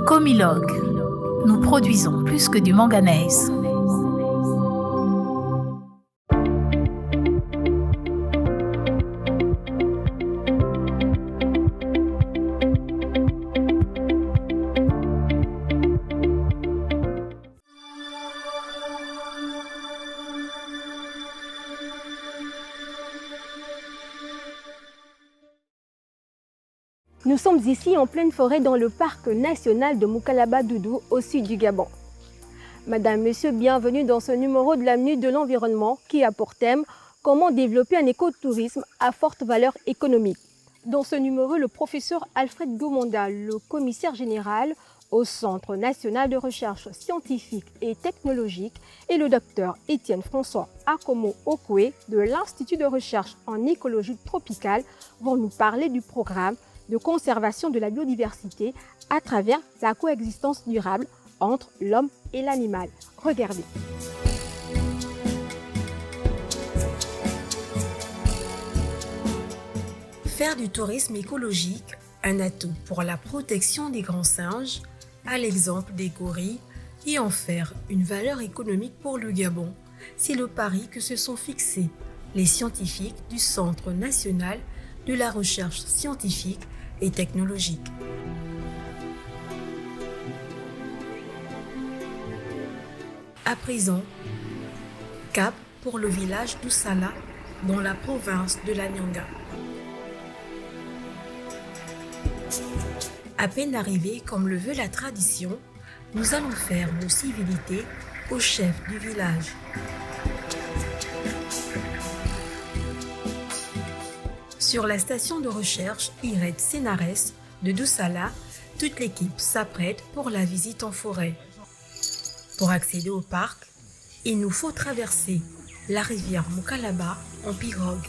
Comilogue. Nous produisons plus que du manganèse. Nous sommes ici en pleine forêt dans le parc national de Moukalaba-Doudou au sud du Gabon. Madame, Monsieur, bienvenue dans ce numéro de la Minute de l'Environnement qui a pour thème « Comment développer un écotourisme à forte valeur économique ». Dans ce numéro, le professeur Alfred Gomonda, le commissaire général au Centre national de recherche scientifique et technologique, et le docteur Étienne François Akomo Okwe de l'Institut de recherche en écologie tropicale vont nous parler du programme de conservation de la biodiversité à travers la coexistence durable entre l'homme et l'animal. Regardez. Faire du tourisme écologique un atout pour la protection des grands singes, à l'exemple des gorilles, et en faire une valeur économique pour le Gabon, c'est le pari que se sont fixés les scientifiques du Centre national de la recherche scientifique et technologique. À présent, cap pour le village d'Oussala, dans la province de la Nyanga. À peine arrivés, comme le veut la tradition, nous allons faire nos civilités au chef du village. Sur la station de recherche Ired Sénarès de Doussala, toute l'équipe s'apprête pour la visite en forêt. Pour accéder au parc, il nous faut traverser la rivière Moukalaba en pirogue,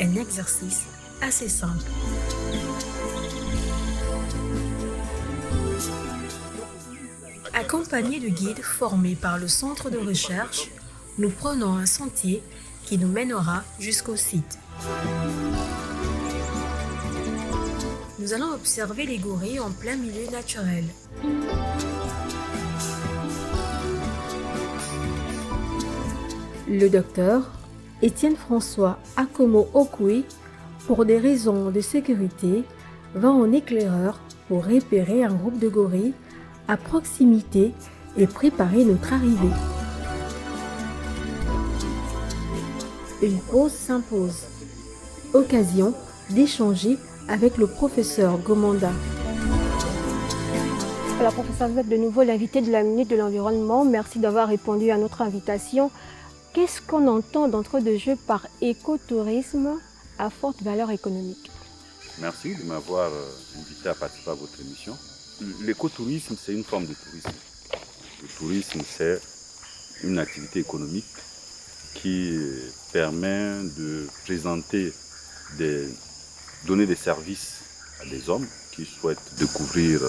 un exercice assez simple. Accompagnés de guides formés par le centre de recherche, nous prenons un sentier qui nous mènera jusqu'au site. Nous allons observer les gorilles en plein milieu naturel. Le docteur Étienne François Akomo Okwe, pour des raisons de sécurité, va en éclaireur pour repérer un groupe de gorilles à proximité et préparer notre arrivée. Une pause s'impose. Occasion d'échanger avec le professeur Gomonda. Alors professeur, vous êtes de nouveau l'invité de la Minute de l'Environnement. Merci d'avoir répondu à notre invitation. Qu'est-ce qu'on entend d'entre deux jeux par écotourisme à forte valeur économique? Merci de m'avoir invité à participer à votre émission. L'écotourisme, c'est une forme de tourisme. Le tourisme, c'est une activité économique qui permet de présenter donner des services à des hommes qui souhaitent découvrir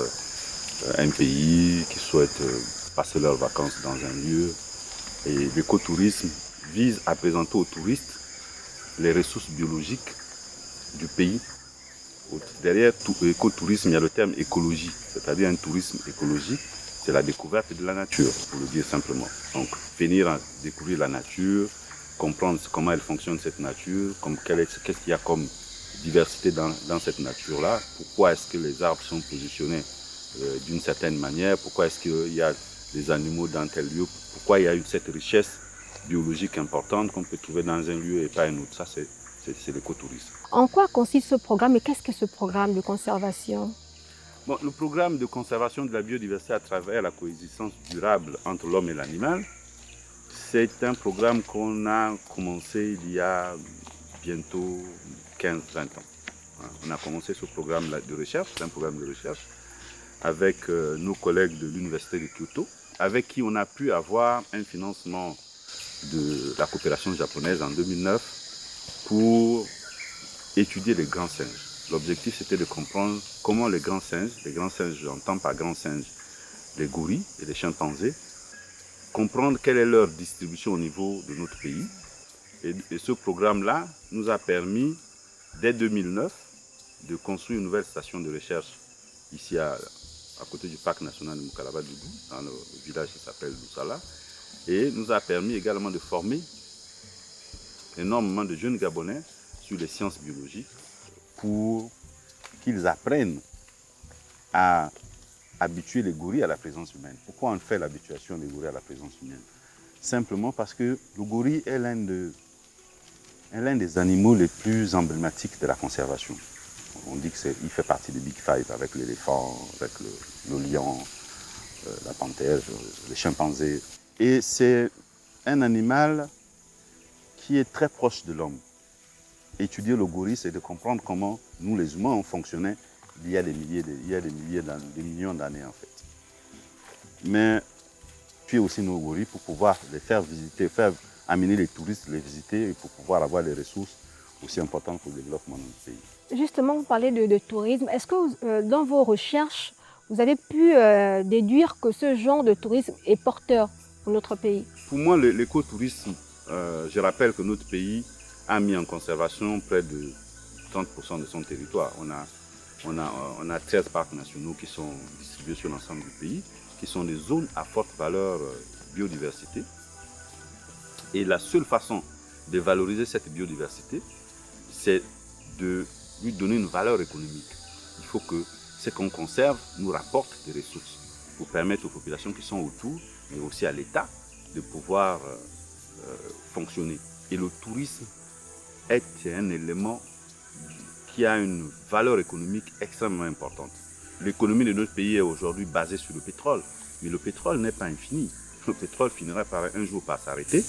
un pays, qui souhaitent passer leurs vacances dans un lieu. Et l'écotourisme vise à présenter aux touristes les ressources biologiques du pays. Derrière tout écotourisme, il y a le terme écologie, c'est-à-dire un tourisme écologique, c'est la découverte de la nature, pour le dire simplement. Donc, venir à découvrir la nature, comprendre comment elle fonctionne cette nature, qu'est-ce qu'il y a comme diversité dans cette nature-là, pourquoi est-ce que les arbres sont positionnés d'une certaine manière, pourquoi est-ce qu'il y a des animaux dans tel lieu, pourquoi il y a cette richesse biologique importante qu'on peut trouver dans un lieu et pas un autre. Ça, c'est l'écotourisme. En quoi consiste ce programme et qu'est-ce que ce programme de conservation? Bon, le programme de conservation de la biodiversité à travers la coexistence durable entre l'homme et l'animal, c'est un programme qu'on a commencé il y a bientôt 15-20 ans. On a commencé ce programme de recherche, c'est un programme de recherche, avec nos collègues de l'Université de Kyoto, avec qui on a pu avoir un financement de la coopération japonaise en 2009 pour étudier les grands singes. L'objectif, c'était de comprendre comment les grands singes, j'entends par grands singes, les gorilles et les chimpanzés, comprendre quelle est leur distribution au niveau de notre pays. Et ce programme-là nous a permis, dès 2009, de construire une nouvelle station de recherche ici à à côté du parc national de Mukalaba-Doudou, dans le village qui s'appelle Doussala, et nous a permis également de former énormément de jeunes Gabonais sur les sciences biologiques pour qu'ils apprennent à habituer les gorilles à la présence humaine. Pourquoi on fait l'habituation des gorilles à la présence humaine? Simplement parce que le gorille est l'un des animaux les plus emblématiques de la conservation. On dit qu'il fait partie des Big Five avec l'éléphant, avec le lion, la panthère, les chimpanzés. Et c'est un animal qui est très proche de l'homme. Étudier le gorille, c'est de comprendre comment nous, les humains, on fonctionnait il y a des millions d'années en fait. Mais tuer aussi nos gorilles pour pouvoir les faire visiter, amener les touristes les visiter et pour pouvoir avoir les ressources aussi importantes pour le développement de notre pays. Justement, vous parlez de tourisme. Est-ce que dans vos recherches, vous avez pu déduire que ce genre de tourisme est porteur pour notre pays? Pour moi, l'écotourisme, je rappelle que notre pays a mis en conservation près de 30% de son territoire. On a 13 parcs nationaux qui sont distribués sur l'ensemble du pays, qui sont des zones à forte valeur biodiversité. Et la seule façon de valoriser cette biodiversité, c'est de lui donner une valeur économique. Il faut que ce qu'on conserve nous rapporte des ressources pour permettre aux populations qui sont autour, mais aussi à l'État, de pouvoir fonctionner. Et le tourisme est un élément qui a une valeur économique extrêmement importante. L'économie de notre pays est aujourd'hui basée sur le pétrole, mais le pétrole n'est pas infini. Le pétrole finira un jour par s'arrêter,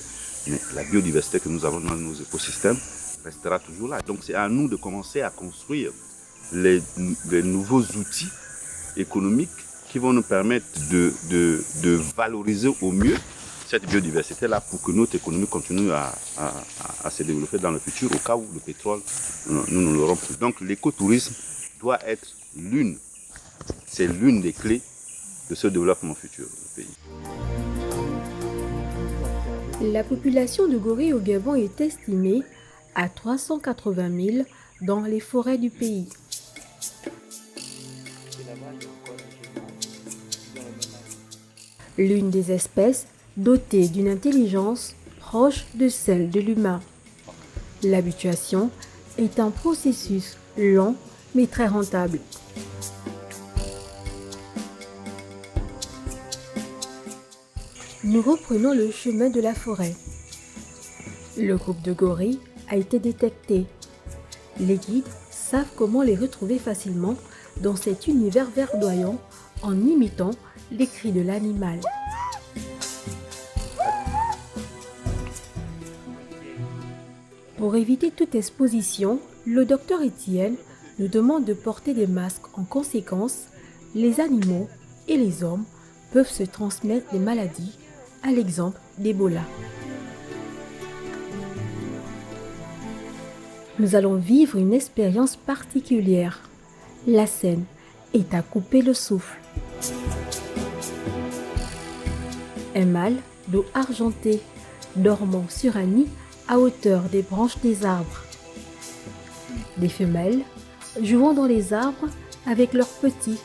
mais la biodiversité que nous avons dans nos écosystèmes restera toujours là. Donc c'est à nous de commencer à construire les nouveaux outils économiques qui vont nous permettre de valoriser au mieux cette biodiversité-là pour que notre économie continue à se développer dans le futur au cas où le pétrole, nous ne l'aurons plus. Donc l'écotourisme doit être l'une des clés de ce développement futur du pays. La population de gorilles au Gabon est estimée à 380 000 dans les forêts du pays. L'une des espèces dotée d'une intelligence proche de celle de l'humain. L'habituation est un processus lent mais très rentable. Nous reprenons le chemin de la forêt. Le groupe de gorilles a été détecté. Les guides savent comment les retrouver facilement dans cet univers verdoyant en imitant les cris de l'animal. Pour éviter toute exposition, le docteur Étienne nous demande de porter des masques. En conséquence, les animaux et les hommes peuvent se transmettre des maladies, à l'exemple d'Ebola. Nous allons vivre une expérience particulière. La scène est à couper le souffle. Un mâle dos argenté, dormant sur un nid à hauteur des branches des arbres. Des femelles jouant dans les arbres avec leurs petits.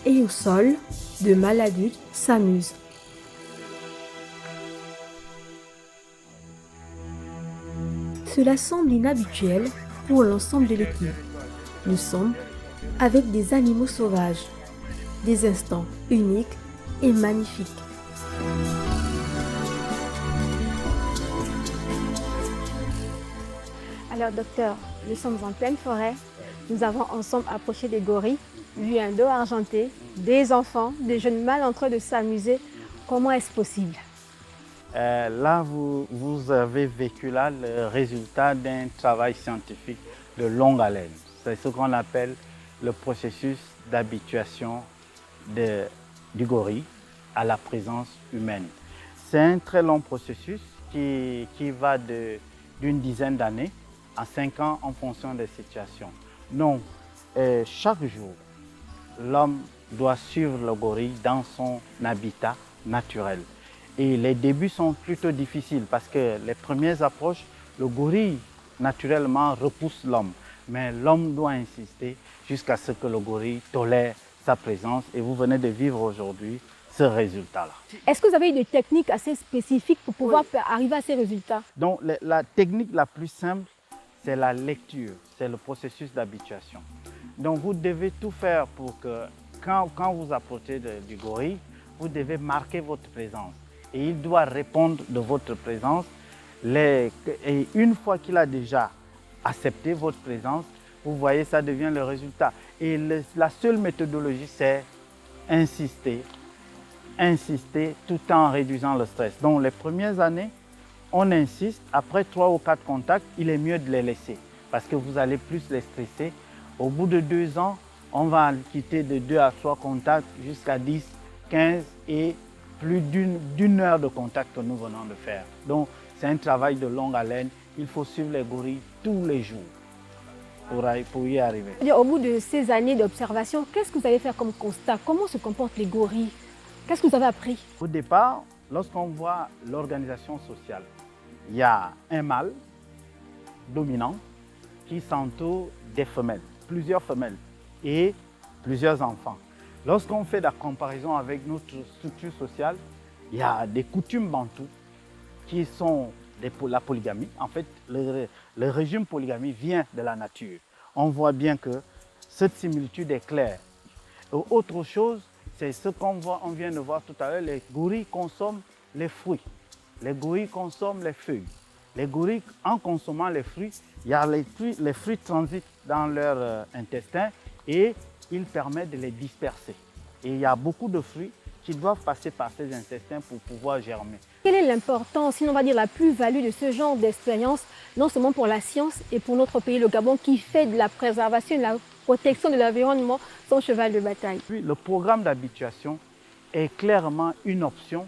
Et au sol, de mâles adultes s'amusent. Cela semble inhabituel pour l'ensemble de l'équipe. Nous sommes avec des animaux sauvages, des instants uniques et magnifiques. Alors docteur, nous sommes en pleine forêt. Nous avons ensemble approché des gorilles, vu un dos argenté, des enfants, des jeunes mâles en train de s'amuser. Comment est-ce possible? Là, vous avez vécu là le résultat d'un travail scientifique de longue haleine. C'est ce qu'on appelle le processus d'habituation du gorille à la présence humaine. C'est un très long processus qui va d'une dizaine d'années à 5 ans en fonction des situations. Donc, chaque jour, l'homme doit suivre le gorille dans son habitat naturel. Et les débuts sont plutôt difficiles parce que les premières approches, le gorille naturellement repousse l'homme. Mais l'homme doit insister jusqu'à ce que le gorille tolère sa présence et vous venez de vivre aujourd'hui ce résultat-là. Est-ce que vous avez eu des techniques assez spécifiques pour pouvoir arriver à ces résultats? Donc la technique la plus simple, c'est la lecture, c'est le processus d'habituation. Donc vous devez tout faire pour que quand vous apportez du gorille, vous devez marquer votre présence. Et il doit répondre de votre présence. Et une fois qu'il a déjà accepté votre présence, vous voyez, ça devient le résultat. Et la seule méthodologie, c'est insister tout en réduisant le stress. Donc les premières années, on insiste. Après 3 ou 4 contacts, il est mieux de les laisser parce que vous allez plus les stresser. Au bout de 2 ans, on va quitter de 2 à 3 contacts jusqu'à 10, 15 et plus d'une heure de contact que nous venons de faire. Donc c'est un travail de longue haleine. Il faut suivre les gorilles tous les jours pour y arriver. Au bout de ces années d'observation, qu'est-ce que vous allez faire comme constat? Comment se comportent les gorilles? Qu'est-ce que vous avez appris? Au départ, lorsqu'on voit l'organisation sociale, il y a un mâle dominant qui s'entoure des femelles, plusieurs femelles et plusieurs enfants. Lorsqu'on fait la comparaison avec notre structure sociale, il y a des coutumes bantoues qui sont la polygamie. En fait, le régime polygamie vient de la nature. On voit bien que cette similitude est claire. Et autre chose, c'est ce qu'on vient de voir tout à l'heure, les gorilles consomment les fruits, les gorilles consomment les feuilles. Les gorilles, en consommant les fruits, les fruits transitent dans leur intestin et ils permettent de les disperser. Et il y a beaucoup de fruits qui doivent passer par ces intestins pour pouvoir germer. Quelle est l'importance, sinon on va dire la plus-value de ce genre d'expérience, non seulement pour la science et pour notre pays, le Gabon, qui fait de la préservation et de la protection de l'environnement son cheval de bataille? Puis, le programme d'habituation est clairement une option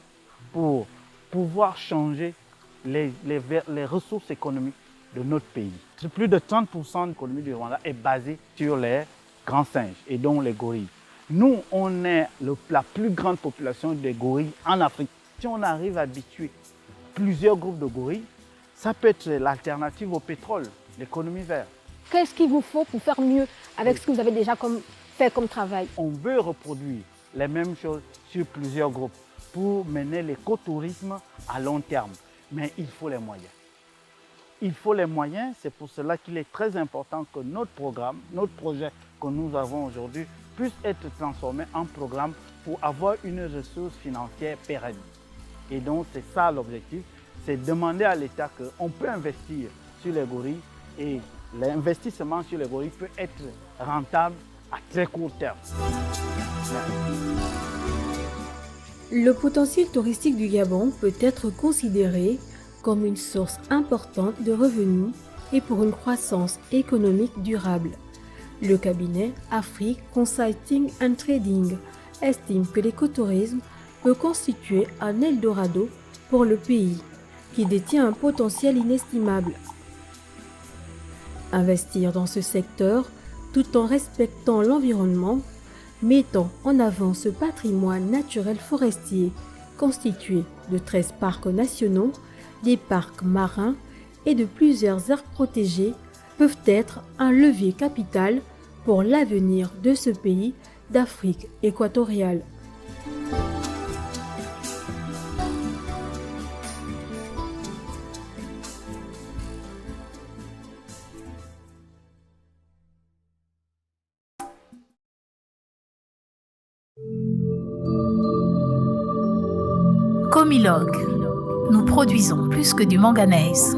pour pouvoir changer les ressources économiques de notre pays. Plus de 30% de l'économie du Rwanda est basée sur les grands singes et donc les gorilles. Nous, on est la plus grande population de gorilles en Afrique. Si on arrive à habituer plusieurs groupes de gorilles, ça peut être l'alternative au pétrole, l'économie verte. Qu'est-ce qu'il vous faut pour faire mieux avec ce que vous avez déjà fait comme travail? On veut reproduire les mêmes choses sur plusieurs groupes pour mener l'écotourisme à long terme. Mais il faut les moyens. Il faut les moyens, c'est pour cela qu'il est très important que notre programme, notre projet que nous avons aujourd'hui puisse être transformé en programme pour avoir une ressource financière pérenne. Et donc c'est ça l'objectif, c'est demander à l'État qu'on peut investir sur les gorilles et l'investissement sur les gorilles peut être rentable à très court terme. Le potentiel touristique du Gabon peut être considéré comme une source importante de revenus et pour une croissance économique durable. Le cabinet Afrique Consulting and Trading estime que l'écotourisme peut constituer un Eldorado pour le pays, qui détient un potentiel inestimable. Investir dans ce secteur tout en respectant l'environnement, mettant en avant ce patrimoine naturel forestier constitué de 13 parcs nationaux, des parcs marins et de plusieurs aires protégées peuvent être un levier capital pour l'avenir de ce pays d'Afrique équatoriale. Comilogue. Nous produisons plus que du manganèse.